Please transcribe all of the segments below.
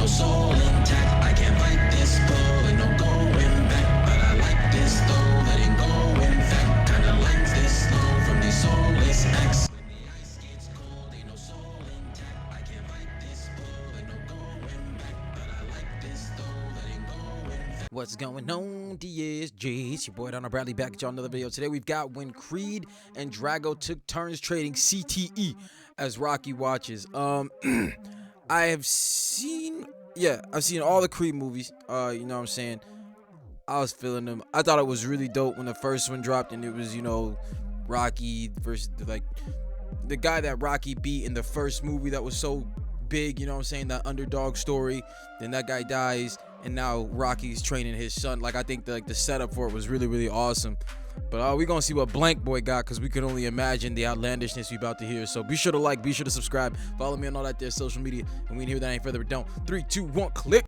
no soul intact. I can't fight this pull and no going back. But I like this though, letting go in fact. Kinda like this slow from these soulless acts. When the ice gets cold, ain't no soul intact. I can't fight this pull and no going back. But I like this though, letting go in fact. What's going on, DSJ? It's your boy Darrnell Bradley back at y'all another video. Today we've got when Creed and Drago took turns trading CTE as Rocky watches. I have seen, I've seen all the Creed movies. You know what I'm saying? I was feeling them. I thought it was really dope when the first one dropped, and it was, you know, Rocky versus like the guy that Rocky beat in the first movie that was so big. You know what I'm saying? That underdog story. Then that guy dies, and now Rocky's training his son. Like, I think the setup for it was really, really awesome. But we're gonna see what BlankBoy got, because we can only imagine the outlandishness we about to hear. So be sure to like, be sure to subscribe, follow me on all that there social media, and we ain't here that ain't further ado. 3, 2, 1, click.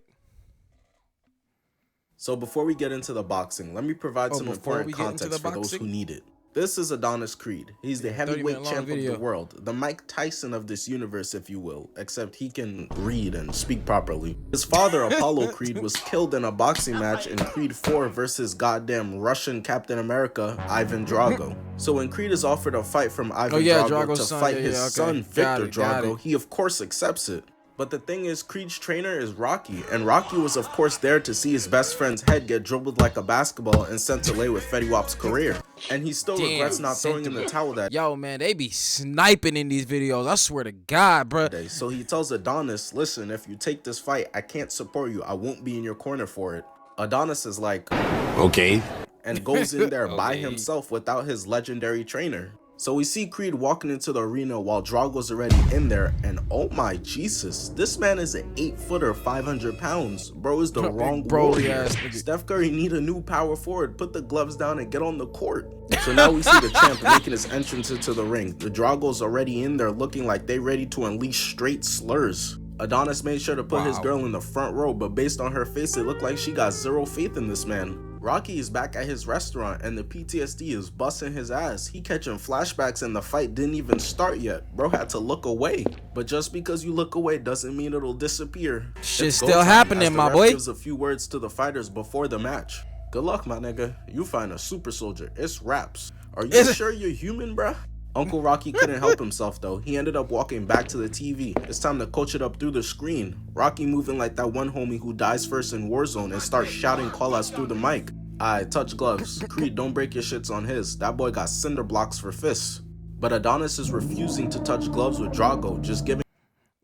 So before we get into the boxing, let me provide some important context for those who need it. This is Adonis Creed. He's the heavyweight champ of the world, the Mike Tyson of this universe, if you will, except he can read and speak properly. His father, Apollo Creed, was killed in a boxing match in Creed 4 versus goddamn Russian Captain America, Ivan Drago. So when Creed is offered a fight from Ivan Drago to fight his son, Victor Drago, he of course accepts it. But the thing is, Creed's trainer is Rocky, and Rocky was of course there to see his best friend's head get dribbled like a basketball and sent to lay with Fetty Wap's career. And he still regrets not throwing in the towel that Yo, man, they be sniping in these videos. I swear to God, bro. So he tells Adonis, listen, if you take this fight, I can't support you. I won't be in your corner for it. Adonis is like, okay, and goes in there by himself without his legendary trainer. So we see Creed walking into the arena while Drago's already in there, and oh my Jesus, this man is an 8-footer, 500 pounds. Bro is the wrong warrior. Steph Curry need a new power forward. Put the gloves down and get on the court. So now we see the champ making his entrance into the ring. The Drago's already in there looking like they ready to unleash straight slurs. Adonis made sure to put his girl in the front row, but based on her face, it looked like she got zero faith in this man. Rocky is back at his restaurant, and the PTSD is busting his ass. He catching flashbacks, and the fight didn't even start yet. Bro had to look away. But just because you look away doesn't mean it'll disappear. Shit's still happening, my boy. Gives a few words to the fighters before the match. Good luck, my nigga. You find a super soldier. It's raps. Are you sure you're human, bruh? Uncle Rocky couldn't help himself though. He ended up walking back to the TV. It's time to coach it up through the screen. Rocky moving like that one homie who dies first in Warzone and starts shouting call-outs through the mic. Aight, touch gloves. Creed, don't break your shits on his. That boy got cinder blocks for fists. But Adonis is refusing to touch gloves with Drago, just giving.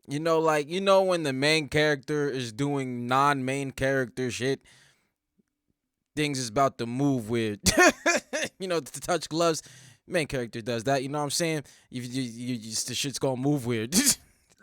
You know, like, you know when the main character is doing non-main character shit, things is about to move weird. You know, to touch gloves. Main character does that, you know what I'm saying? You the shit's gonna move weird.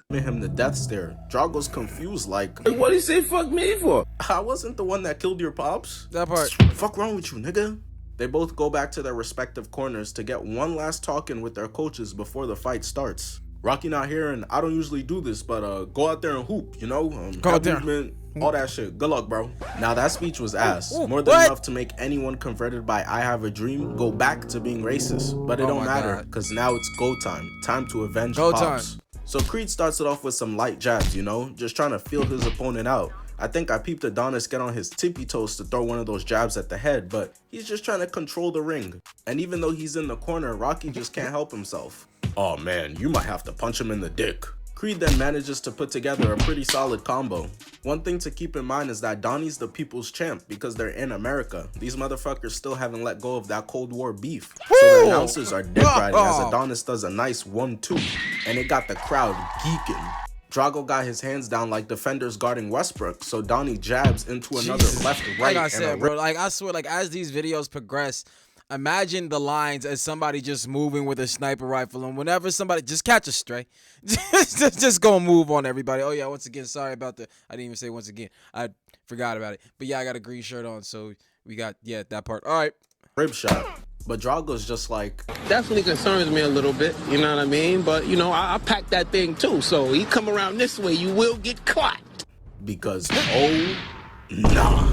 Him the death stare. Drago's confused like, what do you say fuck me for? I wasn't the one that killed your pops. That part. Fuck wrong with you, nigga? They both go back to their respective corners to get one last talk in with their coaches before the fight starts. Rocky not here, and I don't usually do this, but go out there and hoop, you know? Go out there. Movement, all that shit. Good luck, bro. Now that speech was ass. More than enough to make anyone converted by I have a dream go back to being racist. But it don't matter, because now it's go time. Time to avenge Pops. So Creed starts it off with some light jabs, you know? Just trying to feel his opponent out. I think I peeped Adonis get on his tippy toes to throw one of those jabs at the head, but he's just trying to control the ring. And even though he's in the corner, Rocky just can't help himself. Oh man, you might have to punch him in the dick. Creed then manages to put together a pretty solid combo. One thing to keep in mind is that Donnie's the people's champ because they're in America. These motherfuckers still haven't let go of that Cold War beef. So the announcers are dick riding as Adonis does a nice 1-2, and it got the crowd geeking. Drago got his hands down like defenders guarding Westbrook, so Donnie jabs into another left, right, like I said, bro, like I swear, like as these videos progress, imagine the lines as somebody just moving with a sniper rifle, and whenever somebody just catch a stray, just go move on everybody. Oh yeah, once again, sorry about the, I didn't even say once again, I forgot about it. But yeah, I got a green shirt on, so we got, yeah, that part. All right. Rib shot. But Drago's just like, definitely concerns me a little bit, you know what I mean? But, you know, I packed that thing too, so you come around this way, you will get caught. Because, oh, nah.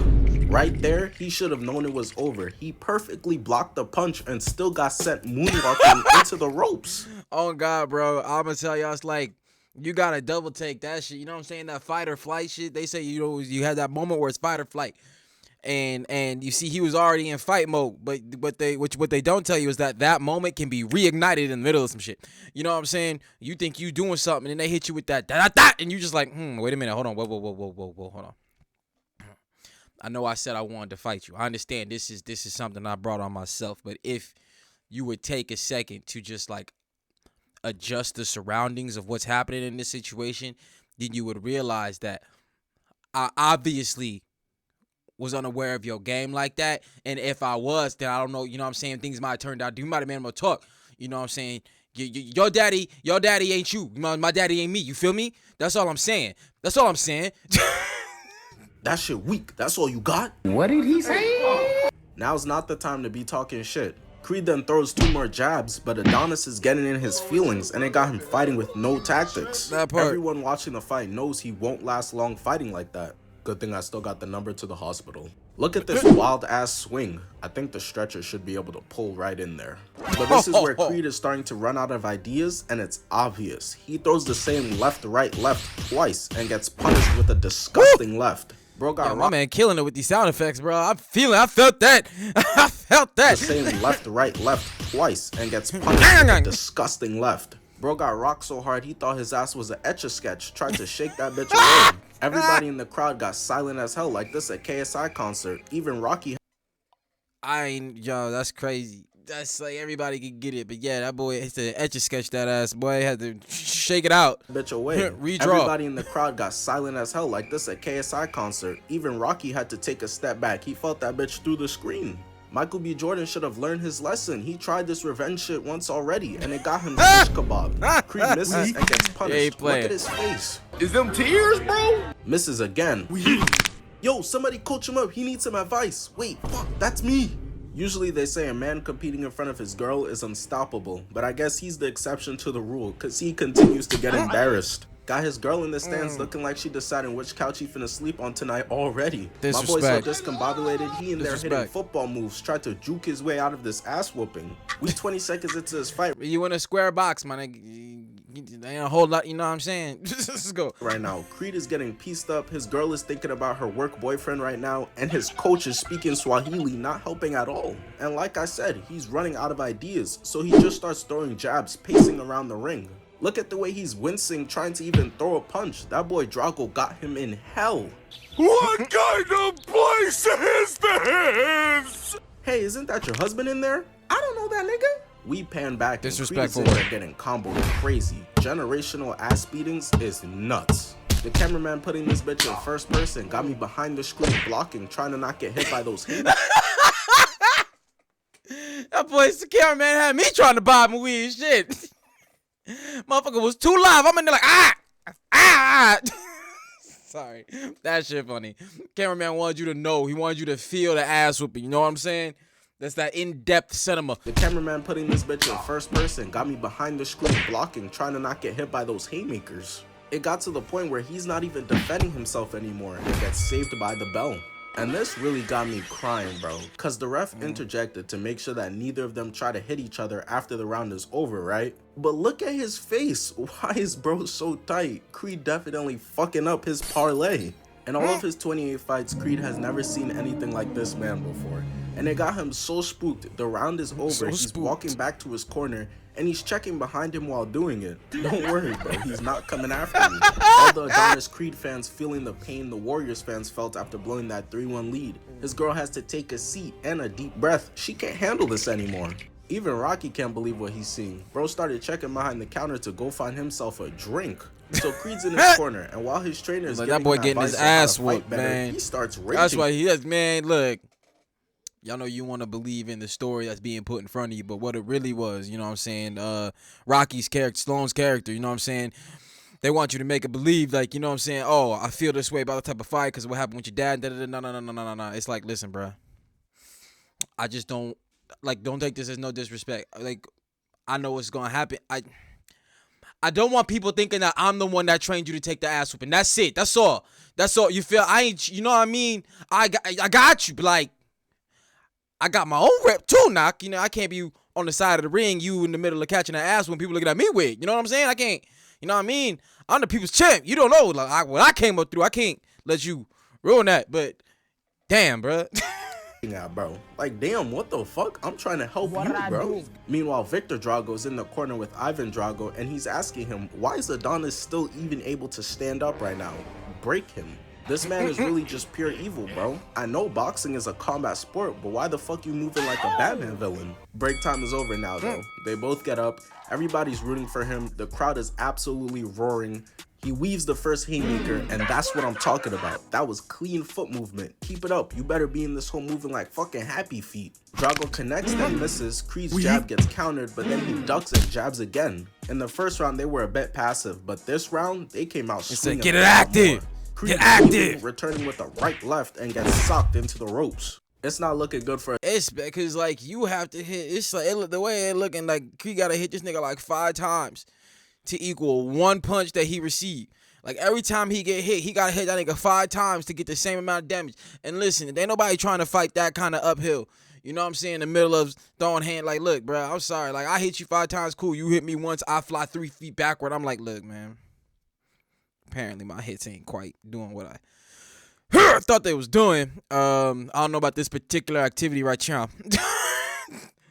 Right there, he should have known it was over. He perfectly blocked the punch and still got sent moonwalking into the ropes. Oh, God, bro. I'm going to tell y'all, it's like, You gotta double take that shit. You know what I'm saying? That fight or flight shit. They say you had that moment where it's fight or flight, and you see he was already in fight mode. But what they don't tell you is that moment can be reignited in the middle of some shit. You know what I'm saying? You think you doing something, and they hit you with that and you just like, wait a minute, hold on, whoa, hold on. I know I said I wanted to fight you. I understand this is something I brought on myself. But if you would take a second to just like adjust the surroundings of what's happening in this situation, then you would realize that I obviously was unaware of your game like that. And if I was, then I don't know, you know what I'm saying? Things might have turned out. You might have been able to talk. You know what I'm saying? Your daddy ain't you. My daddy ain't me. You feel me? That's all I'm saying. That shit weak. That's all you got? What did he say? Now's not the time to be talking shit. Creed then throws 2 more jabs, but Adonis is getting in his feelings, and it got him fighting with no tactics. That part. Everyone watching the fight knows he won't last long fighting like that. Good thing I still got the number to the hospital. Look at this wild ass swing. I think the stretcher should be able to pull right in there. But this is where Creed is starting to run out of ideas, and it's obvious. He throws the same left, right, left twice and gets punished with a disgusting left. Bro got my man killing it with these sound effects, bro. I felt that. I felt that. The same left, right, left twice and gets punished with a disgusting left. Bro got rocked so hard he thought his ass was an Etch-a-Sketch, tried to shake that bitch away. Everybody in the crowd got silent as hell like this at KSI concert. Even Rocky. Yo, that's crazy. That's like everybody can get it, but yeah, that boy hit the Etch-a-Sketch that ass boy had to shake it out. Bitch away. Redraw. Everybody in the crowd got silent as hell like this at KSI concert. Even Rocky had to take a step back. He felt that bitch through the screen. Michael B. Jordan should have learned his lesson. He tried this revenge shit once already, and it got him shish kebab. Creed misses and gets punished. Look at his face. Is them tears, bro? Misses again. Yo, somebody coach him up. He needs some advice. Wait, fuck, that's me. Usually they say a man competing in front of his girl is unstoppable, but I guess he's the exception to the rule, cause he continues to get embarrassed. Got his girl in the stands looking like she deciding which couch he finna sleep on tonight already. My boy's so discombobulated, he in there hitting football moves, tried to juke his way out of this ass whooping. We 20 seconds into this fight. You in a square box, man. Ain't a whole lot, you know what I'm saying? Let's go. Right now, Creed is getting pieced up, his girl is thinking about her work boyfriend right now, and his coach is speaking Swahili, not helping at all. And like I said, he's running out of ideas, so he just starts throwing jabs, pacing around the ring. Look at the way he's wincing, trying to even throw a punch. That boy Drago got him in hell. What kind of place is this? Hey, isn't that your husband in there? I don't know that nigga. We pan back and Disrespectful. Creed is in there getting comboed crazy. Generational ass beatings is nuts. The cameraman putting this bitch in first person got me behind the screen blocking, trying to not get hit by those haters. That boy's the cameraman had me trying to bob my weed shit. Motherfucker was too live. I'm in there like Sorry, that shit funny. Cameraman wanted you to know. He wanted you to feel the ass whooping. You know what I'm saying? That's that in-depth cinema. The cameraman putting this bitch in first person got me behind the screen blocking, trying to not get hit by those haymakers. It got to the point where he's not even defending himself anymore and gets saved by the bell. And this really got me crying, bro, cause the ref interjected to make sure that neither of them try to hit each other after the round is over, right? But look at his face. Why is bro so tight? Creed definitely fucking up his parlay. In all of his 28 fights, Creed has never seen anything like this man before. And it got him so spooked. The round is over. He's walking back to his corner and he's checking behind him while doing it. Don't worry, bro. He's not coming after me. All the Adonis Creed fans feeling the pain the Warriors fans felt after blowing that 3-1 lead. His girl has to take a seat and a deep breath. She can't handle this anymore. Even Rocky can't believe what he's seeing. Bro started checking behind the counter to go find himself a drink. So Creed's in his corner, and while his trainer is like that boy getting his ass whooped, man. He starts raging. That's why he does, man. Look, y'all know you want to believe in the story that's being put in front of you, but what it really was, you know what I'm saying? Rocky's character, Sloan's character, you know what I'm saying? They want you to make it believe, like, you know what I'm saying? Oh, I feel this way about the type of fight because what happened with your dad. No. It's like, listen, bro. I just don't take this as no disrespect. Like, I know what's gonna happen. I don't want people thinking that I'm the one that trained you to take the ass whooping. That's it. That's all. You feel? I ain't. You know what I mean? I got you. But like, I got my own rep too, knock. You know, I can't be on the side of the ring, you in the middle of catching the ass when people looking at me with. You know what I'm saying? I can't You know what I mean? I'm the people's champ. You don't know like what I came up through. I can't let you ruin that. But damn, bro. At, bro. Like, damn, what the fuck? I'm trying to help you, bro. Meanwhile, Victor Drago's in the corner with Ivan Drago, and he's asking him, why is Adonis still even able to stand up right now? Break him. This man is really just pure evil, bro. I know boxing is a combat sport, but why the fuck you moving like a Batman villain? Break time is over now, though. They both get up. Everybody's rooting for him. The crowd is absolutely roaring. He weaves the first haymaker, and that's what I'm talking about. That was clean foot movement. Keep it up. You better be in this whole moving like fucking happy feet. Drago connects, then misses. Creed's jab gets countered, but then he ducks and jabs again. In the first round, they were a bit passive, but this round, they came out swinging. Get it active. Creed Get active. returning with a right left and gets socked into the ropes. It's not looking good for. It's because like you have to hit. It's like the way it looking like Creed gotta hit this nigga like 5 times to equal 1 punch that he received. Like every time he get hit, he gotta hit that nigga 5 times to get the same amount of damage. And listen, there ain't nobody trying to fight that kind of uphill. You know what I'm saying? In the middle of throwing hand, like, look, bro, I'm sorry. Like I hit you 5 times, cool. You hit me once, I fly 3 feet backward. I'm like, look, man. Apparently my hits ain't quite doing what I thought they was doing. I don't know about this particular activity right now.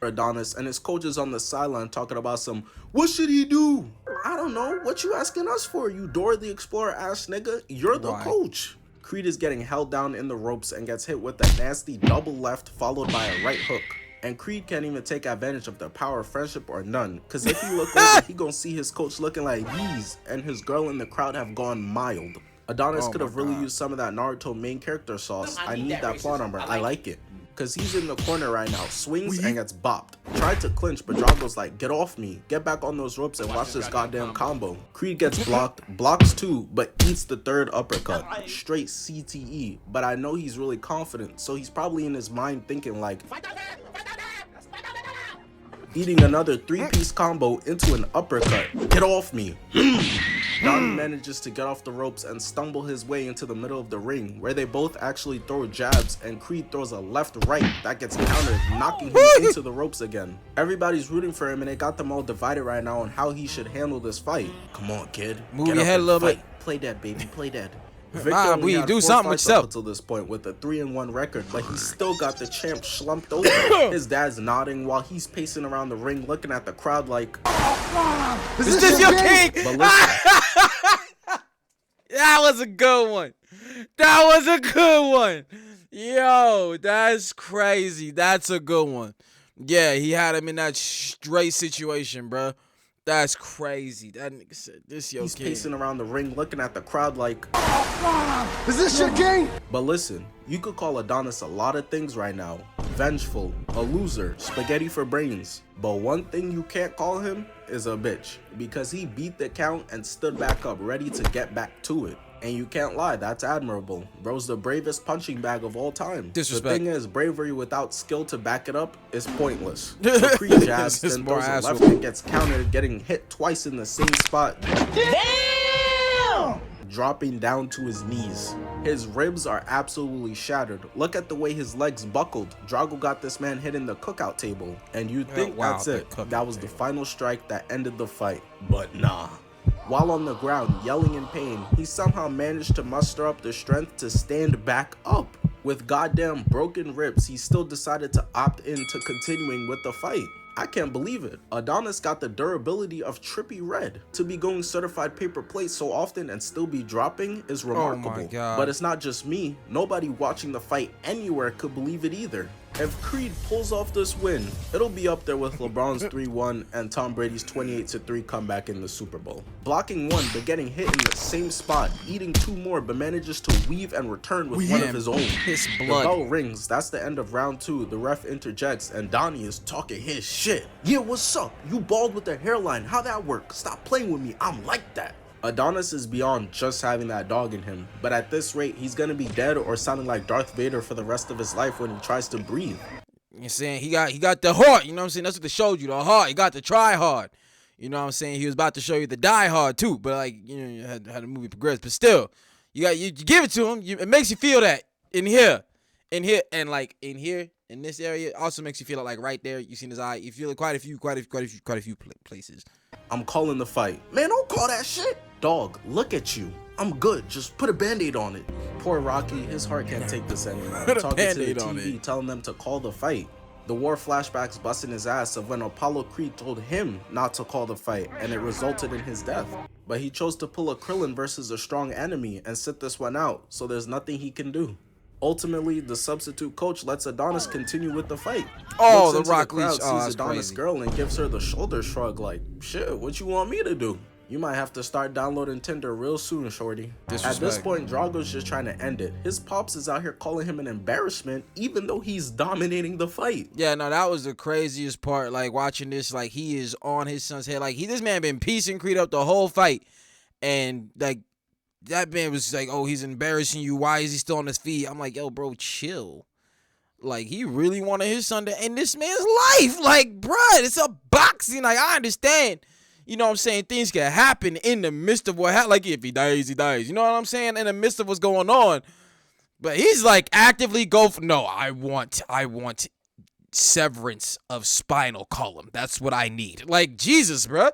Adonis, and his coach is on the sideline talking about some, what should he do? I don't know. What you asking us for, you Dora the Explorer ass nigga? You're the coach. Creed is getting held down in the ropes and gets hit with a nasty double left followed by a right hook. And Creed can't even take advantage of the power of friendship or none. Cause if he look over, he gonna see his coach looking like these, and his girl in the crowd have gone mild. Adonis could have really used some of that Naruto main character sauce. I need that plot number. I like it. Cause he's in the corner right now, swings and gets bopped. Tried to clinch, but Drago's like, get off me. Get back on those ropes and watch this goddamn combo. Creed gets blocked, blocks 2, but eats the 3rd uppercut. Straight CTE. But I know he's really confident, so he's probably in his mind thinking like, eating another 3-piece combo into an uppercut. Get off me. Donnie manages to get off the ropes and stumble his way into the middle of the ring, where they both actually throw jabs, and Creed throws a left-right that gets countered, knocking him into the ropes again. Everybody's rooting for him, and they got them all divided right now on how he should handle this fight. Come on, kid. Move your head a little bit. Play dead, baby. Play dead. Victor we do something with yourself until this point with a 3-1 record, but he still got the champ slumped over. His dad's nodding while he's pacing around the ring, looking at the crowd like, is this your king? But listen, That was a good one. That was a good one. Yo, that's crazy. That's a good one. Yeah, he had him in that straight situation, bro. That's crazy. That nigga said, this your he's king. pacing around the ring, looking at the crowd like, Is this your king? but listen, you could call Adonis a lot of things right now. Vengeful, a loser, spaghetti for brains. But one thing you can't call him is a bitch, because he beat the count and stood back up ready to get back to it. And you can't lie, that's admirable. Bro's the bravest punching bag of all time. Disrespect. The thing is, bravery without skill to back it up is pointless. So Creed jabs, This is then more throws a left asshole. and gets countered, getting hit twice in the same spot. Dropping down to his knees. His ribs are absolutely shattered. Look at the way his legs buckled. Drago got this man hitting the cookout table. And you think wow, that's the it. cookout That was the table. final strike that ended the fight. But nah. While on the ground, yelling in pain, he somehow managed to muster up the strength to stand back up. With goddamn broken ribs, he still decided to opt into continuing with the fight. I can't believe it. Adonis got the durability of Trippie Redd. To be going certified paper plate so often and still be dropping is remarkable. God. But it's not just me. Nobody watching the fight anywhere could believe it either. If Creed pulls off this win, it'll be up there with LeBron's 3-1 and Tom Brady's 28-3 comeback in the Super Bowl. Blocking 1 but getting hit in the same spot, eating 2 more but manages to weave and return with one of his own. His The blood. bell rings, that's the end of round 2. The ref interjects and Donnie is talking his shit. Yeah, what's up? You bald with a hairline, how that work? Stop playing with me, I'm like that. Adonis is beyond just having that dog in him, but at this rate, he's gonna be dead or sounding like Darth Vader for the rest of his life when he tries to breathe. You know saying? He got the heart, you know what I'm saying? That's what they showed you, the heart. He got the try hard. You know what I'm saying? He was about to show you the die hard too, but like, you know, you had the movie progress, but still, you give it to him. It makes you feel that in here, and like in here, in this area. Also makes you feel like right there, you seen his eye. You feel it quite a few places. I'm calling the fight. Man, don't call that shit. Dog, look at you. I'm good. Just put a band-aid on it. Poor Rocky, his heart can't take this anymore. Put a Talking to the Band-Aid on TV, it. telling them to call the fight. The war flashbacks busting his ass of when Apollo Creed told him not to call the fight, and it resulted in his death. But he chose to pull a Krillin versus a strong enemy and sit this one out, so there's nothing he can do. Ultimately, the substitute coach lets Adonis continue with the fight. Oh, Looks the into Rock crowd, Leech. Oh, sees that's Adonis' crazy. girl and gives her the shoulder shrug like, shit, what you want me to do? You might have to start downloading Tinder real soon, shorty. At this Disrespect. point, Drago's just trying to end it. His pops is out here calling him an embarrassment, even though he's dominating the fight. Yeah, no, that was the craziest part. Like watching this, like he is on his son's head. Like this man been piecing Creed up the whole fight, and like that man was like, "Oh, he's embarrassing you. Why is he still on his feet?" I'm like, "Yo, bro, chill." Like he really wanted his son to end this man's life. Like, bruh, it's a boxing. Like I understand. You know what I'm saying? Things can happen in the midst of what happened. Like if he dies, he dies. You know what I'm saying? In the midst of what's going on. But he's like actively no, I want severance of spinal column. That's what I need. Like Jesus, bruh.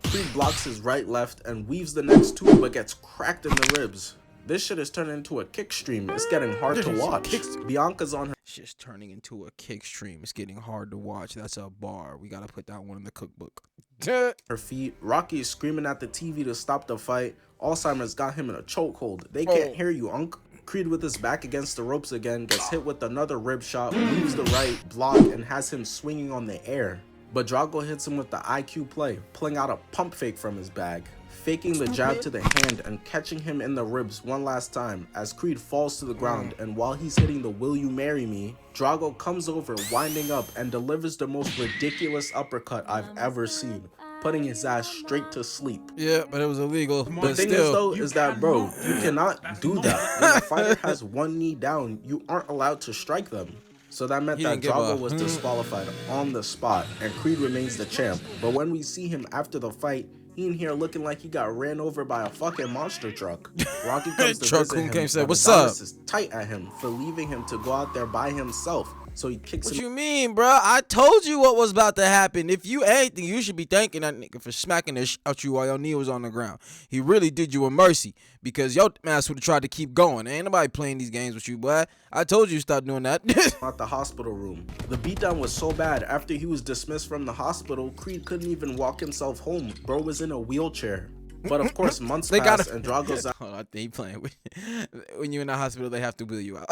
Creed blocks his right, left, and weaves the next two, but gets cracked in the ribs. This shit is turning into a kick stream. It's getting hard to watch. Bianca's on her It's just turning into a kick stream. It's getting hard to watch. That's a bar. We gotta put that one in the cookbook. feet. Rocky is screaming at the TV to stop the fight. Alzheimer's got him in a chokehold. They can't hear you, Unc. Creed with his back against the ropes again gets hit with another rib shot, leaves the right block, and has him swinging on the air. But Drago hits him with the IQ play, pulling out a pump fake from his bag, faking the jab to the hand and catching him in the ribs one last time as Creed falls to the ground, and while he's hitting the "Will you marry me?", Drago comes over winding up and delivers the most ridiculous uppercut I've ever seen, putting his ass straight to sleep. Yeah, but it was illegal. The But thing still, is though, is that bro, you cannot do that. When a fighter has one knee down, you aren't allowed to strike them. So that meant He that didn't give Drago a- was disqualified on the spot, and Creed remains the champ. But when we see him after the fight, he in here looking like he got ran over by a fucking monster truck. Rocky comes to Truck visit who him, came and said, but "What's Adonis up?" is tight at him for leaving him to go out there by himself. So he kicks what him. you mean, bro? I told you what was about to happen. If you anything, you should be thanking that nigga for smacking the out you while your knee was on the ground. He really did you a mercy because your ass would have tried to keep going. Ain't nobody playing these games with you, boy. I told you stop doing that. At the hospital room. The beatdown was so bad after he was dismissed from the hospital, Creed couldn't even walk himself home. Bro was in a wheelchair. But of course, months They passed gotta- and Drago's out. Hold on, I think he playing with. When you're in the hospital, they have to wheel you out.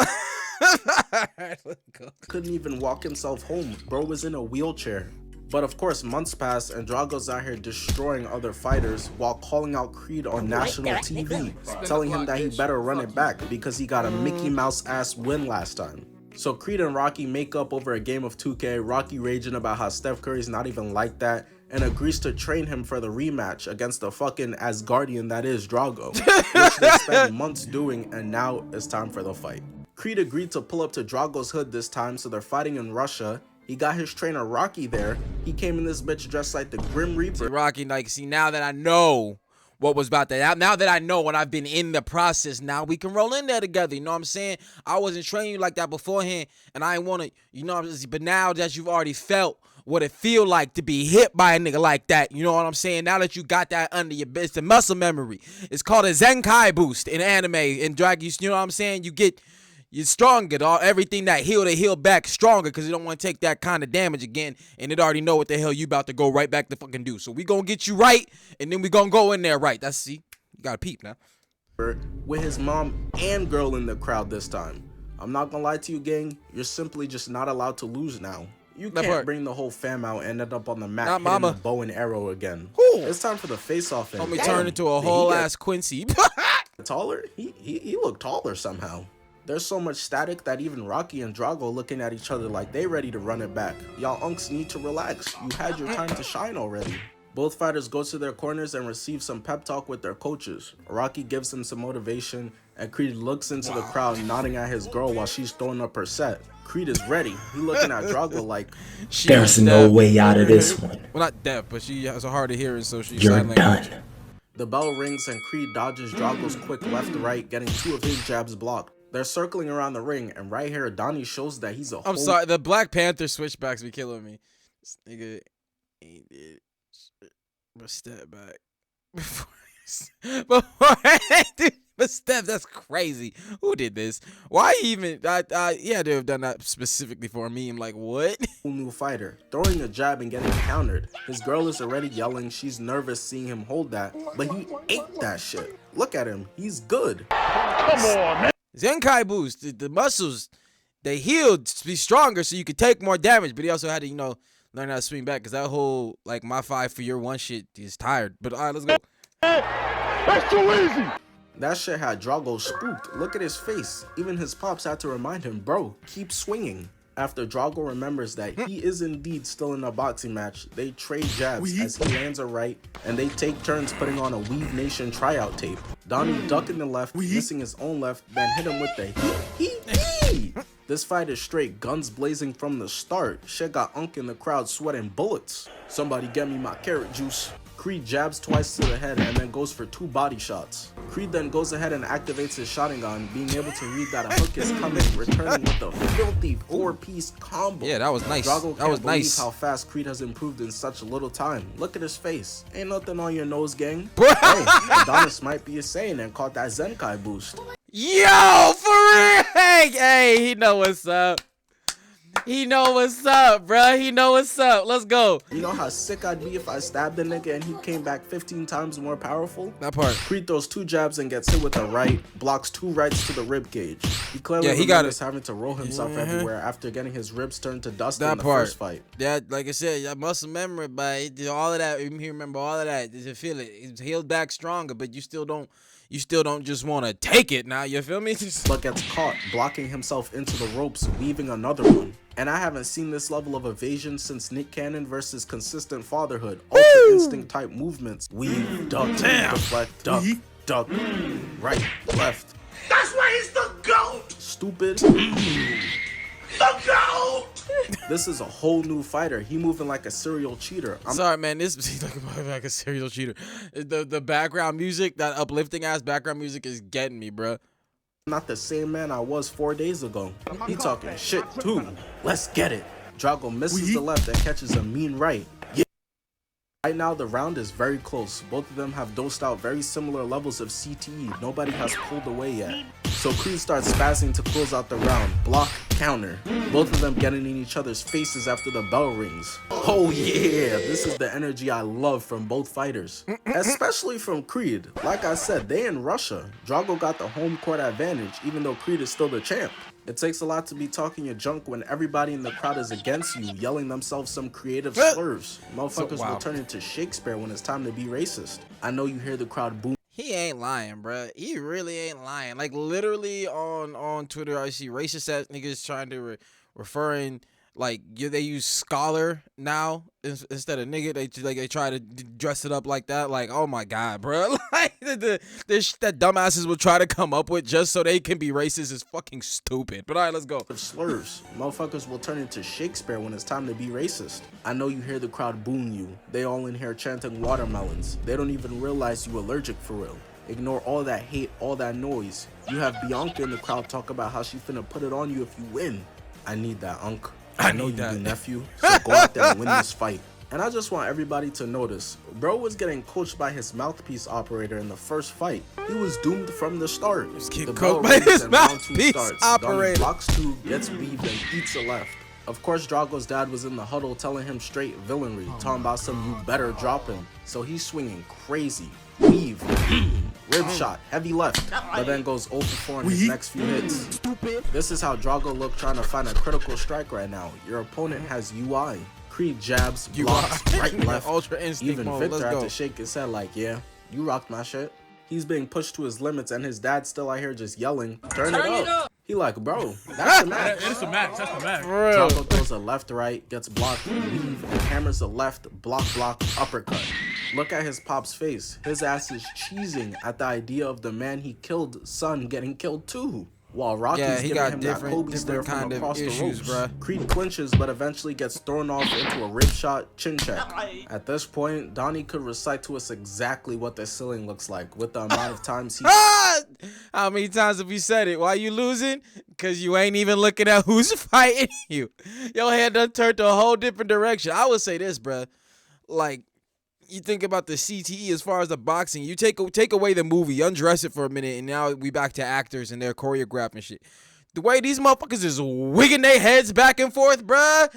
Alright, let's go. Couldn't even walk himself home. Bro was in a wheelchair. But of course, months passed and Drago's out here destroying other fighters while calling out Creed on national TV, telling him that he better run it back because he got a Mickey Mouse ass win last time. So Creed and Rocky make up over a game of 2K, Rocky raging about how Steph Curry's not even like that, and agrees to train him for the rematch against the fucking Asgardian that is Drago, which they spent months doing, and now it's time for the fight. Creed agreed to pull up to Drago's hood this time, so they're fighting in Russia. He got his trainer Rocky there. He came in this bitch dressed like the Grim See, Reaper. Rocky, like, see, now that I know what was about to happen, now that I know when I've been in the process, now we can roll in there together. You know what I'm saying? I wasn't training you like that beforehand, and I ain't want to, you know what I'm saying? But now that you've already felt what it feel like to be hit by a nigga like that, you know what I'm saying? Now that you got that under your it's the muscle memory. It's called a Zenkai boost in anime, in drag, you know what I'm saying? You're stronger, dog. Everything that heal, they heal back stronger because you don't want to take that kind of damage again, and it already know what the hell you about to go right back to fucking do. So we gonna get you right, and then we gonna go in there right. That's, see, you gotta peep now. With his mom and girl in the crowd this time. I'm not gonna lie to you, gang. You're simply just not allowed to lose now. You That can't part. bring the whole fam out and end up on the mat Not hitting mama. the bow and arrow again. Whew. It's time for the face-off. Homie turned into a whole ass Quincy. Taller? He looked taller somehow. There's so much static that even Rocky and Drago looking at each other like they ready to run it back. Y'all unks need to relax. You had your time to shine already. Both fighters go to their corners and receive some pep talk with their coaches. Rocky gives them some motivation, and Creed looks into the crowd nodding at his girl while she's throwing up her set. Creed is ready. He looking at Drago like, There's no way out of this one. Well, not deaf, but she has a hard of hearing, so she's You're sign language. done. the bell rings and Creed dodges Drago's quick left to right, getting two of his jabs blocked. They're circling around the ring, and right here, Donnie shows that he's a I'm sorry, the Black Panther switchbacks be killing me. This nigga ain't did shit but step back before but step. That's crazy. Who did this? Why even? Yeah, they have done that specifically for a meme. Like what? new fighter, throwing a jab and getting countered. His girl is already yelling. She's nervous seeing him hold that, but he ate that shit. Look at him. He's good. Come on, man. Zenkai boost. The muscles, they healed to be stronger, so you could take more damage. But he also had to, learn how to swing back, because that whole like my 5 for your 1 shit is tired. But all right, let's go. That's too easy. That shit had Drago spooked. Look at his face. Even his pops had to remind him, bro, keep swinging. After Drago remembers that he is indeed still in a boxing match, they trade jabs as he lands a right, and they take turns putting on a Weave Nation tryout tape. Donnie ducking the left, missing his own left, then hit him with the he. This fight is straight guns blazing from the start. Shit got Unk in the crowd sweating bullets. Somebody get me my carrot juice. Creed jabs twice to the head and then goes for 2 body shots. Creed then goes ahead and activates his Sharingan, being able to read that a hook is coming, returning with a filthy 4-piece combo. Yeah, that was nice. Drago That was can't believe nice. how fast Creed has improved in such a little time. Look at his face. Ain't nothing on your nose, gang. Bro. Hey, Adonis might be insane and caught that Zenkai boost. Yo, for real. Hey, he know what's up. He know what's up, bro. He know what's up. Let's go. You know how sick I'd be if I stabbed the nigga and he came back 15 times more powerful? That part. Creed throws 2 jabs and gets hit with a right, blocks 2 rights to the rib cage. He clearly he got remembers having to roll himself everywhere after getting his ribs turned to dust in That the part. first fight. Yeah, like I said, I muscle memory, but he did all of that. He remember all of that. You feel it. He's healed back stronger, but you still don't just want to take it now. You feel me? But gets caught, blocking himself into the ropes, weaving another one. And I haven't seen this level of evasion since Nick Cannon versus consistent fatherhood. Ultra instinct type movements. Weave, duck, deflect, duck, duck, right, left. That's why he's the GOAT. Stupid. The GOAT. This is a whole new fighter. He moving like a serial cheater. Sorry, man. This is like a serial cheater. The background music, that uplifting ass background music, is getting me, bro. Not the same man I was 4 days ago. He talking shit too. Let's get it. Drago misses the left and catches a mean right. Yeah. Right now the round is very close. Both of them have dosed out very similar levels of CTE. Nobody has pulled away yet. So Creed starts spazzing to close out the round. Block, counter. Both of them getting in each other's faces after the bell rings. Oh yeah, this is the energy I love from both fighters. Especially from Creed. Like I said, they in Russia. Drago got the home court advantage, even though Creed is still the champ. It takes a lot to be talking your junk when everybody in the crowd is against you, yelling themselves some creative slurs. Motherfuckers will turn into Shakespeare when it's time to be racist. I know you hear the crowd boom. He ain't lying, bruh. He really ain't lying. Like, literally on Twitter, I see racist ass niggas trying to referring, like, they use scholar now instead of nigga. They try to dress it up like that. Like, oh my god, bruh. Like, that dumbasses will try to come up with just so they can be racist is fucking stupid. But all right, let's go. Slurs. Motherfuckers will turn into Shakespeare when it's time to be racist. I know you hear the crowd booing you. They all in here chanting watermelons. They don't even realize you allergic for real. Ignore all that hate, all that noise. You have Bianca in the crowd talk about how she finna put it on you if you win. I need that, Unc. I know you do, nephew. So go out there and win this fight. And I just want everybody to notice, bro was getting coached by his mouthpiece operator in the first fight. He was doomed from the start. Getting coached by his mouthpiece operator. Donnie blocks 2, gets weaved, and eats a left. Of course, Drago's dad was in the huddle telling him straight villainry, talking about some you better drop him. So he's swinging crazy. Weave, rib shot, heavy left, but then goes 0 for 4 in his next few hits. This is how Drago look trying to find a critical strike right now. Your opponent has UI. Creed jabs, blocks, right, left. Ultra instinct Even mode. Victor Let's had go. to shake his head like, yeah, you rocked my shit. He's being pushed to his limits and his dad's still out here just yelling, turn it up. He like, bro, that's the match. It's a match. That's the match. Drago throws a left right, gets blocked, weave, and hammers a left, block, uppercut. Look at his pop's face. His ass is cheesing at the idea of the man he killed son getting killed too. While Rocky's Yeah, he giving got him that different Kobe stare from kind of across the issues, ropes, bruh. Creed clinches but eventually gets thrown off into a rib shot chin check. At this point, Donnie could recite to us exactly what the ceiling looks like with the amount of times he... How many times have you said it? Why you losing? Because you ain't even looking at who's fighting you. Your head done turned to a whole different direction. I would say this, bruh. Like, you think about the CTE as far as the boxing, you take away the movie, undress it for a minute, and now we back to actors and their choreographing shit. The way these motherfuckers is wigging their heads back and forth, bruh,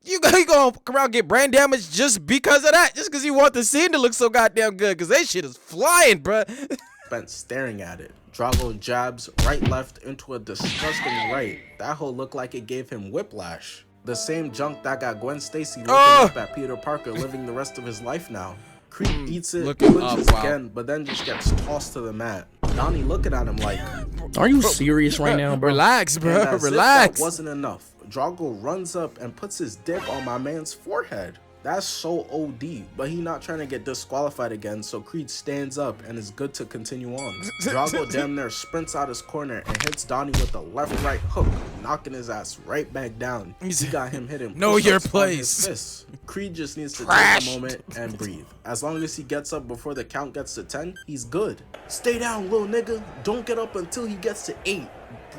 you gonna come around and get brain damage just because of that, just because you want the scene to look so goddamn good, because that shit is flying, bruh. Spent staring at it. Drago jabs right left into a disgusting right. That whole looked like it gave him whiplash. The same junk that got Gwen Stacy looking up at Peter Parker living the rest of his life now. Creed eats it, clinches again, but then just gets tossed to the mat. Donnie looking at him like, Are you serious right now, bro? Relax, bro. and as if Relax. that wasn't enough, Drago runs up and puts his dick on my man's forehead. That's so OD, but he not trying to get disqualified again, so Creed stands up and is good to continue on. Drago damn near sprints out his corner and hits Donnie with a left-right hook, knocking his ass right back down. He got him hitting Know your push-ups on his place. fists. Creed just needs to take a moment and breathe. As long as he gets up before the count gets to 10, he's good. Stay down, little nigga. Don't get up until he gets to 8.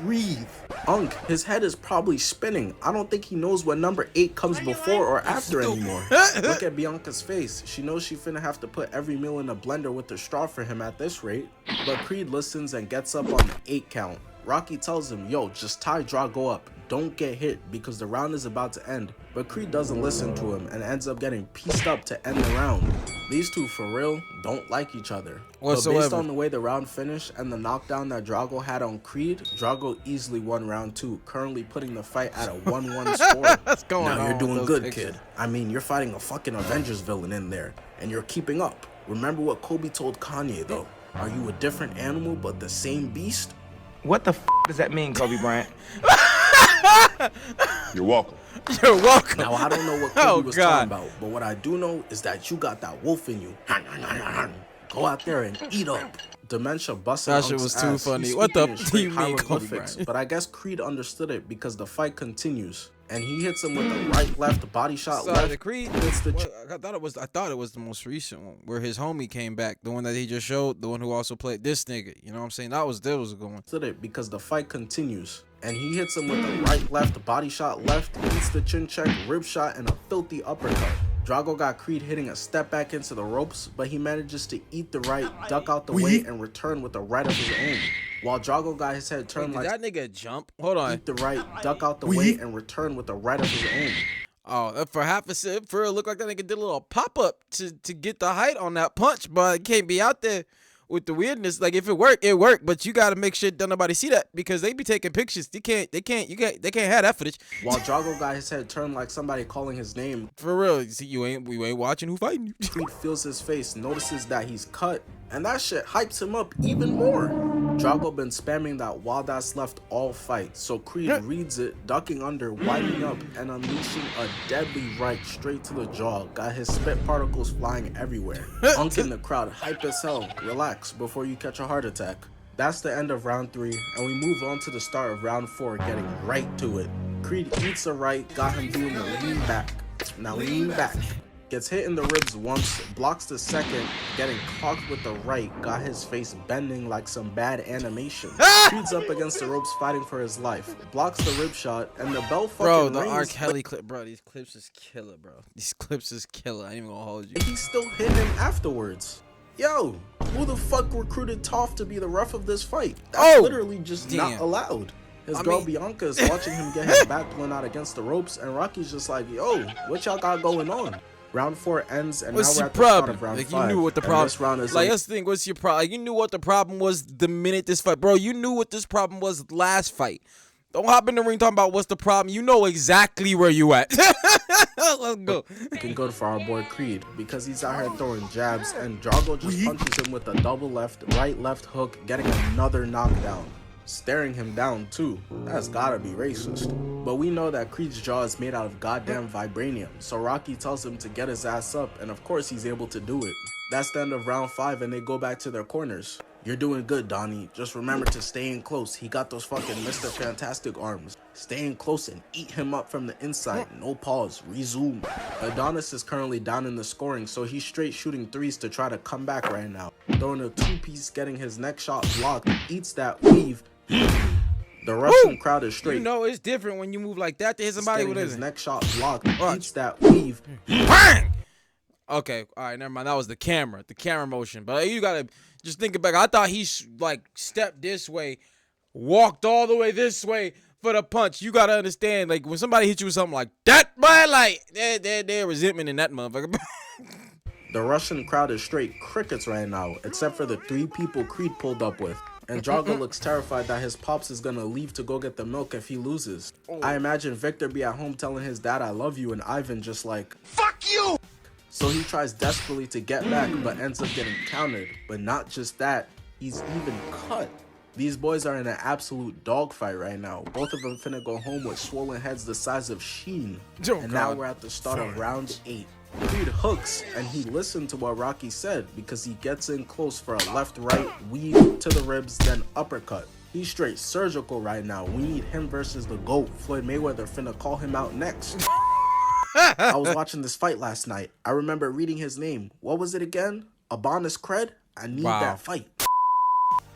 Breathe. Unk, his head is probably spinning. I don't think he knows what number 8 comes before or after anymore. Look at Bianca's face. She knows she finna have to put every meal in a blender with the straw for him at this rate. But Creed listens and gets up on the 8 count. Rocky tells him, yo, just tie Drago up. Don't get hit because the round is about to end. But Creed doesn't listen to him and ends up getting pieced up to end the round. These two, for real, don't like each other. But based on the way the round finished and the knockdown that Drago had on Creed, Drago easily won round 2, currently putting the fight at a 1-1 score. What's going on? Now you're doing with good, those pictures? kid. I mean, you're fighting a fucking Avengers villain in there, and you're keeping up. Remember what Kobe told Kanye, though. Are you a different animal but the same beast? What the f does that mean, Kobe Bryant? You're welcome. You're welcome. Now, I don't know what Kobe was talking about, but what I do know is that you got that wolf in you. Go out there and eat up. Dementia busting That shit Unk's was too ass. funny. He's What the speaking in f- straight you mean, Kobe hieroglyphics, Bryant? but I guess Creed understood it because the fight continues. And he hits him with a right, left, body shot, Sorry, left. the Creed. Hits the I thought it was the most recent one where his homie came back, the one that he just showed, the one who also played this nigga. You know what I'm saying? That was a good one. Did it because the fight continues. And he hits him with a right, left, body shot, left, hits the chin check, rib shot, and a filthy uppercut. Drago got Creed hitting a step back into the ropes, but he manages to eat the right, duck out the way, and return with a right of his own. While Drago got his head turned Did like that nigga jump? Hold on. eat the right, duck out the way, and return with a right of his own. Oh, for half a second, for it looked like that nigga did a little pop up to get the height on that punch, but it can't be out there with the weirdness. Like if it worked, it worked, but you gotta make sure don't nobody see that because they be taking pictures. They can't have that footage. While Drago got his head turned like somebody calling his name, For real, see, we ain't watching who fighting you. Creed feels his face, notices that he's cut, and that shit hypes him up even more. Drago been spamming that wild ass left all fight, so Creed reads it, ducking under, winding up, and unleashing a deadly right straight to the jaw. Got his spit particles flying everywhere. Unk in the crowd, hype as hell. Relax before you catch a heart attack. That's the end of round 3, and we move on to the start of round 4, getting right to it. Creed eats a right, got him doing a lean back. Now lean back. Gets hit in the ribs once, blocks the second, getting clocked with the right, got his face bending like some bad animation. Creed's up against the ropes fighting for his life, blocks the rib shot, and the bell fucking Bro, the rings, R. Kelly clip, bro, these clips is killer, bro. These clips is killer. I ain't even gonna hold you. but he still hit him afterwards. Yo, who the fuck recruited Toph to be the ref of this fight? That's literally just not allowed. His girl Bianca is watching him get his back blown out against the ropes, and Rocky's just like, yo, what y'all got going on? Round 4 ends, and What's now we're your at the start problem? of round Like 5. you knew what the and problem. this round is Like that's the thing. What's your problem? Like, you knew what the problem was the minute this fight, bro. You knew what this problem was last fight. Don't hop in the ring talking about what's the problem. You know exactly where you at. Let's go. looking good for our boy Creed because he's out here throwing jabs, and Drago just punches him with a double left, right left hook, getting another knockdown. Staring him down too. That's gotta be racist. But we know that Creed's jaw is made out of goddamn vibranium, so Rocky tells him to get his ass up, and of course he's able to do it. That's the end of round 5, and they go back to their corners. You're doing good, Donnie. Just remember to stay in close. He got those fucking Mr. Fantastic arms. Stay in close and eat him up from the inside. No pause. Resume. Adonis is currently down in the scoring, so he's straight shooting threes to try to come back right now. Throwing a two-piece, getting his next shot blocked. Eats that weave. The Russian crowd is straight. You know it's different when you move like that to hit somebody with his next shot blocked. Watch. Eats that weave. Bang! Okay, all right, never mind. That was the camera motion. But you gotta just think back. I thought he like stepped this way, walked all the way this way for the punch. You gotta understand, like when somebody hits you with something like that, boy, like they're resentment in that motherfucker. The Russian crowd is straight crickets right now, except for the 3 people Creed pulled up with. And Drago looks terrified that his pops is gonna leave to go get the milk if he loses. I imagine Victor be at home telling his dad I love you and Ivan just like, fuck you! So he tries desperately to get back but ends up getting countered. But not just that, he's even cut. These boys are in an absolute dogfight right now. Both of them finna go home with swollen heads the size of Sheen. And now we're at the start of round 8. Creed hooks, and he listened to what Rocky said because he gets in close for a left-right weave to the ribs, then uppercut. He's straight surgical right now. We need him versus the GOAT. Floyd Mayweather finna call him out next. I was watching this fight last night. I remember reading his name. What was it again? Adonis Cred? I need that fight.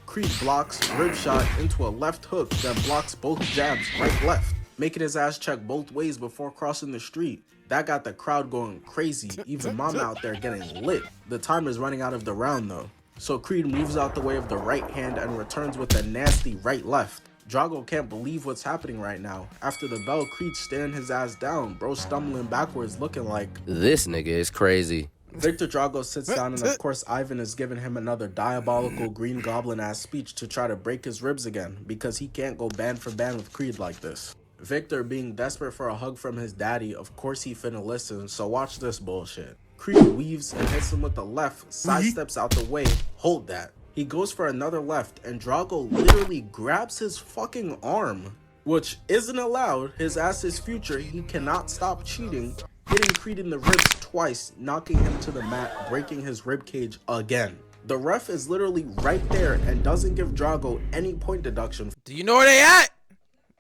Creed blocks, rib shot into a left hook, then blocks both jabs, right-left, making his ass check both ways before crossing the street. That got the crowd going crazy, even Mama out there getting lit. The time is running out of the round though. So Creed moves out the way of the right hand and returns with a nasty right-left. Drago can't believe what's happening right now. After the bell, Creed staring his ass down, bro stumbling backwards looking like, this nigga is crazy. Victor Drago sits down and of course Ivan is giving him another diabolical Green Goblin ass speech to try to break his ribs again because he can't go band for band with Creed like this. Victor, being desperate for a hug from his daddy, of course he finna listen, so watch this bullshit. Creed weaves and hits him with the left, sidesteps out the way, hold that. He goes for another left, and Drago literally grabs his fucking arm, which isn't allowed. His ass is future, he cannot stop cheating, hitting Creed in the ribs twice, knocking him to the mat, breaking his rib cage again. The ref is literally right there and doesn't give Drago any point deduction. Do you know where they at?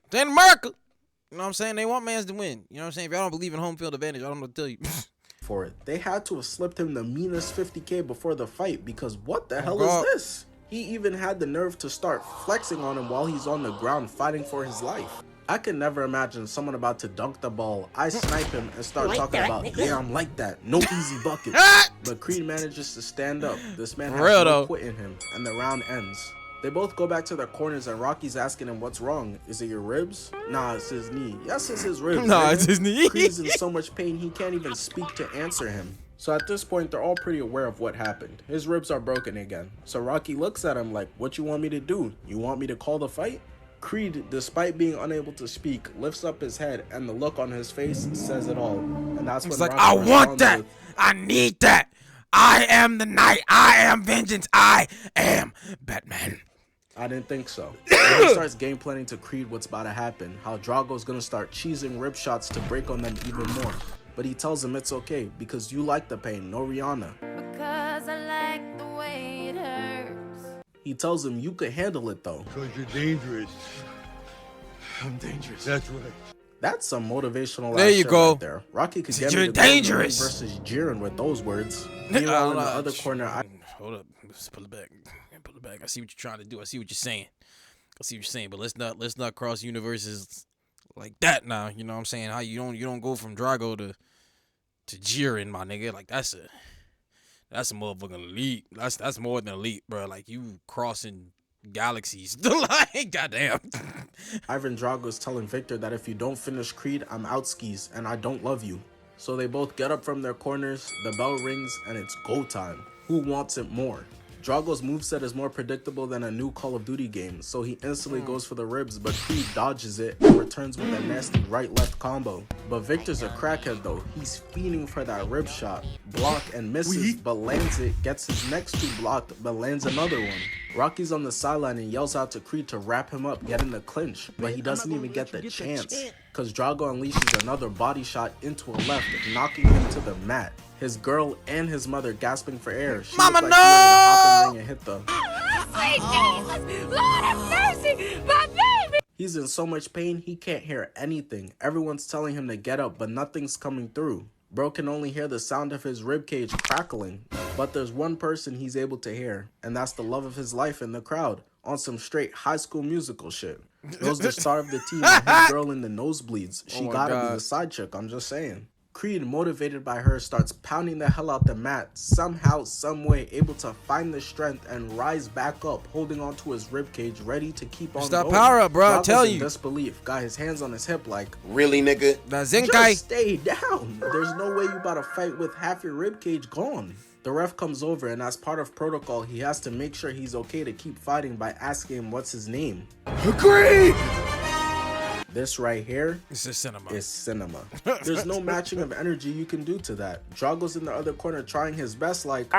They're in America. You know what I'm saying? They want mans to win. You know what I'm saying? If y'all don't believe in home field advantage, I don't know what to tell you. For it. They had to have slipped him the meanest 50K before the fight because what the hell is this? He even had the nerve to start flexing on him while he's on the ground fighting for his life. I could never imagine someone about to dunk the ball, I snipe him and start talking about, yeah, I'm like that, no easy bucket. But Creed manages to stand up. This man has no quit in him, and the round ends. They both go back to their corners and Rocky's asking him what's wrong. Is it your ribs? Nah, it's his knee. Yes, it's his ribs. Nah, it's his knee. Creed's in so much pain he can't even speak to answer him. So at this point, they're all pretty aware of what happened. His ribs are broken again. So Rocky looks at him like, what you want me to do? You want me to call the fight? Creed, despite being unable to speak, lifts up his head and the look on his face says it all. And that's when it's like, Rocky I want that. with, I need that. I am the night. I am vengeance. I am Batman. I didn't think so. And he starts game planning to Creed what's about to happen, how Drago's gonna start cheesing rib shots to break on them even more. But he tells him it's okay, because you like the pain, no Rihanna. Because I like the way it hurts. He tells him you could handle it though. Because you're dangerous. I'm dangerous. That's right. That's some motivational there you shit go. Right there. Rocky could get you're me dangerous versus Jiren with those words. Meanwhile, in the other corner, hold up. Let's pull it back. Pull it back. I see what you're trying to do. I see what you're saying. But let's not cross universes like that now. You know what I'm saying? How you don't go from Drago to Jiren, my nigga. Like that's a motherfucking elite. That's more than elite, bro. Like you crossing galaxies. Like goddamn. Ivan Drago's telling Victor that if you don't finish Creed, I'm out skis and I don't love you. So they both get up from their corners, the bell rings, and it's go time. Who wants it more? Drago's moveset is more predictable than a new Call of Duty game, so he instantly goes for the ribs, but Creed dodges it and returns with a nasty right-left combo. But Victor's a crackhead though. He's fiending for that rib shot. Block and misses, but lands it, gets his next two blocked, but lands another one. Rocky's on the sideline and yells out to Creed to wrap him up, get in the clinch, but he doesn't even get the chance, because Drago unleashes another body shot into a left, knocking him to the mat. His girl and his mother gasping for air. She Mama, looked like she was gonna hop in the ring and hit the sweet Jesus! Lord have mercy! My baby! He's in so much pain, he can't hear anything. Everyone's telling him to get up, but nothing's coming through. Bro can only hear the sound of his ribcage crackling. But there's one person he's able to hear, and that's the love of his life in the crowd, on some straight High School Musical shit. Bro's the star of the team and his girl in the nosebleeds. She gotta be the side chick, I'm just saying. Creed, motivated by her, starts pounding the hell out the mat, somehow, someway able to find the strength and rise back up, holding onto his ribcage, ready to keep on Stop going. power up, bro, I tell you. Disbelief, got his hands on his hip like, Really, nigga? That Zenkai. just stay down. There's no way you about to fight with half your ribcage gone. The ref comes over, and as part of protocol, he has to make sure he's okay to keep fighting by asking him what's his name. Agreed! This right here This is cinema. is cinema. There's no matching of energy you can do to that. Drago's in the other corner trying his best like...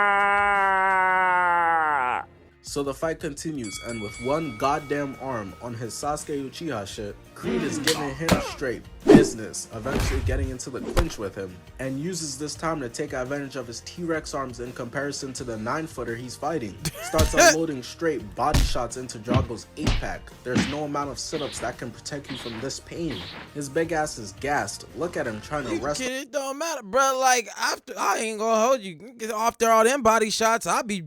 So the fight continues, and with one goddamn arm on his Sasuke Uchiha shit, Creed is giving him straight business, eventually getting into the clinch with him, and uses this time to take advantage of his T-Rex arms in comparison to the 9-footer he's fighting. Starts unloading straight body shots into Drago's 8-pack. There's no amount of sit-ups that can protect you from this pain. His big ass is gassed. Look at him trying to wrestle. It don't matter, bro. Like, after, I ain't gonna hold you. After all them body shots, I'll be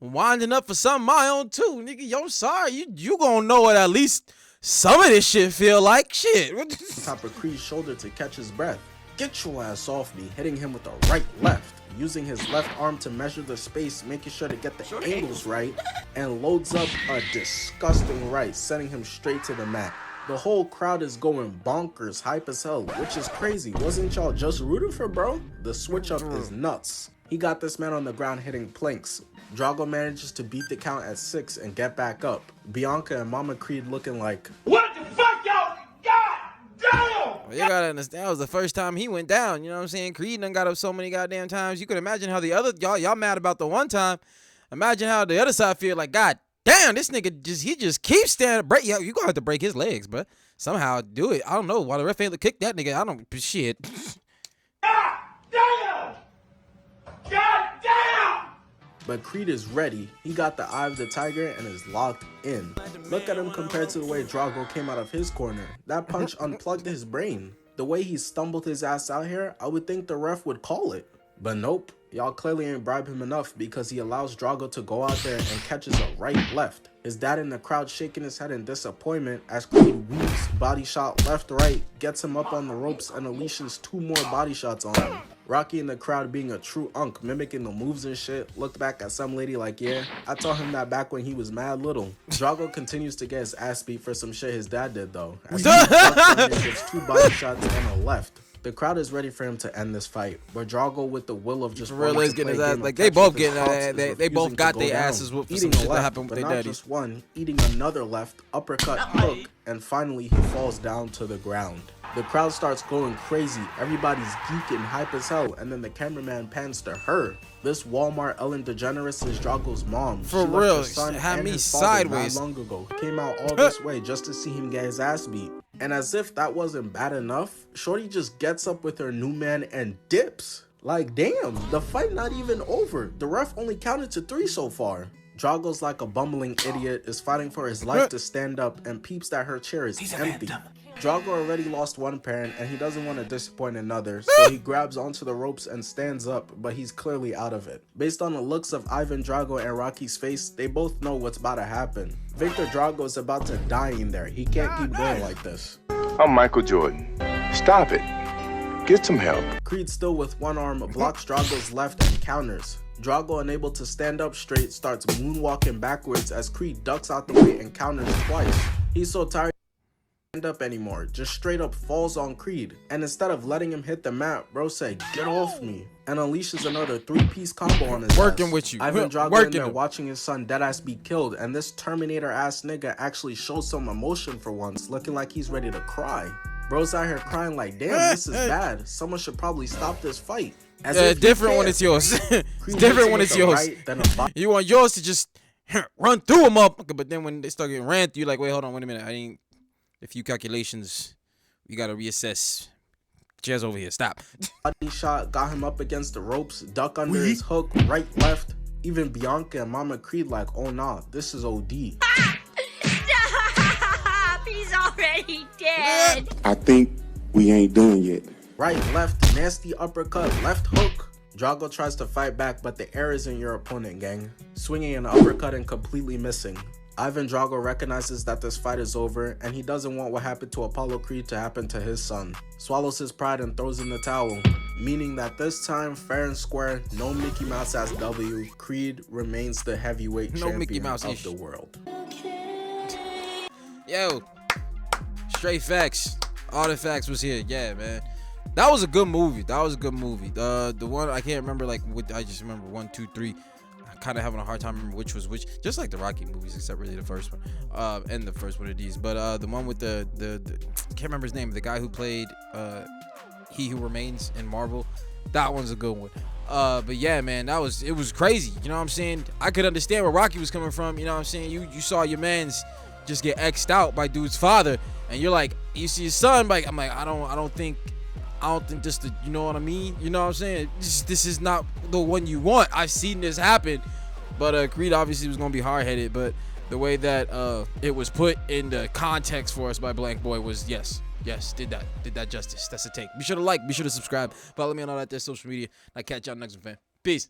winding up for something my own too, nigga. Yo, sorry, you gonna know what at least some of this shit feel like. Shit. Top of Creed's shoulder to catch his breath. Get your ass off me, hitting him with the right left, using his left arm to measure the space, making sure to get the angles right, and loads up a disgusting right, sending him straight to the mat. The whole crowd is going bonkers, hype as hell, which is crazy. Wasn't y'all just rooting for bro? The switch up is nuts. He got this man on the ground hitting planks. Drago manages to beat the count at 6 and get back up. Bianca and Mama Creed looking like, What the fuck, y'all? God damn! Well, you gotta understand, that was the first time he went down. You know what I'm saying? Creed done got up so many goddamn times. You could imagine how the other y'all mad about the one time. Imagine how the other side feel like, God damn, this nigga just keeps standing. Break, yo, you gonna have to break his legs, but somehow do it. I don't know why the ref ain't kick that nigga. I don't shit. God damn! God damn! but Creed is ready. He got the eye of the tiger and is locked in. Look at him compared to the way Drago came out of his corner. That punch unplugged his brain. The way he stumbled his ass out here, I would think the ref would call it. But nope, y'all clearly ain't bribe him enough because he allows Drago to go out there and catches a right left. His dad in the crowd shaking his head in disappointment as Creed weaves body shot left right, gets him up on the ropes and unleashes 2 more body shots on him. Rocky in the crowd being a true unk, mimicking the moves and shit, looked back at some lady like, yeah, I taught him that back when he was mad little. Drago continues to get his ass beat for some shit his dad did though, as he ducks and gives 2 body shots and a left. The crowd is ready for him to end this fight, but Drago with the will of just really getting his ass, like they both getting they both got their asses whooped for some shit that happened with their daddies. Not just one, eating another left, uppercut, hook, and finally he falls down to the ground. The crowd starts going crazy, everybody's geeking, hype as hell, and then the cameraman pans to her. This Walmart Ellen DeGeneres is Drago's mom. For real, had me sideways. Not long ago, came out all this way just to see him get his ass beat. And as if that wasn't bad enough, Shorty just gets up with her new man and dips. Like damn, the fight not even over. The ref only counted to 3 so far. Drago's like a bumbling idiot, is fighting for his life to stand up and peeps that her chair is empty. Drago already lost one parent and he doesn't want to disappoint another, so he grabs onto the ropes and stands up, but he's clearly out of it. Based on the looks of Ivan Drago and Rocky's face, they both know what's about to happen. Victor Drago is about to die in there. He can't keep going like this. I'm Michael Jordan. Stop it. Get some help. Creed, still with one arm, blocks Drago's left and counters. Drago, unable to stand up straight, starts moonwalking backwards as Creed ducks out the way and counters twice. He's so tired he can't stand up anymore, just straight up falls on Creed. And instead of letting him hit the mat, bro said, "Get off me," and unleashes another 3-piece combo on his Working ass. with you. Ivan Drago Working in there him. watching his son deadass be killed, and this Terminator ass nigga actually shows some emotion for once, looking like he's ready to cry. Bro's out here crying like, damn, this is bad. Someone should probably stop this fight. As if different when it's yours. It's different when it's yours. You want yours to just run through them up, but then when they start getting ran through, you're like, wait, hold on, wait a minute. I ain't a few calculations. We gotta reassess. Chairs over here. Stop. Body shot got him up against the ropes. Duck under his hook. Right, left. Even Bianca and Mama Creed like, oh nah, this is OD. Stop! He's already dead. I think we ain't done yet. Right, left, nasty uppercut, left hook. Drago tries to fight back, but the air is in your opponent, gang. Swinging an uppercut and completely missing. Ivan Drago recognizes that this fight is over, and he doesn't want what happened to Apollo Creed to happen to his son. Swallows his pride and throws in the towel, meaning that this time, fair and square, no Mickey Mouse ass W, Creed remains the heavyweight champion Mickey Mouse of the world. Yo, straight facts. All the facts was here. Yeah, man. That was a good movie. The one I can't remember, like, I just remember 1, 2, 3. Kind of having a hard time remembering which was which, just like the Rocky movies, except really the first one, and the first one of these. But the one with the I can't remember his name, the guy who played He Who Remains in Marvel, that one's a good one. But yeah, man, it was crazy. You know what I'm saying? I could understand where Rocky was coming from. You know what I'm saying? You saw your man's just get X'd out by dude's father, and you're like, you see his son, like, I'm like, I don't think this, you know what I mean? You know what I'm saying? This is not the one you want. I've seen this happen. But Creed obviously was going to be hard-headed. But the way that it was put into context for us by BlankBoy was, yes, did that justice. That's the take. Be sure to like, be sure to subscribe. Follow me on all that there social media. And I catch y'all next one, fam. Peace.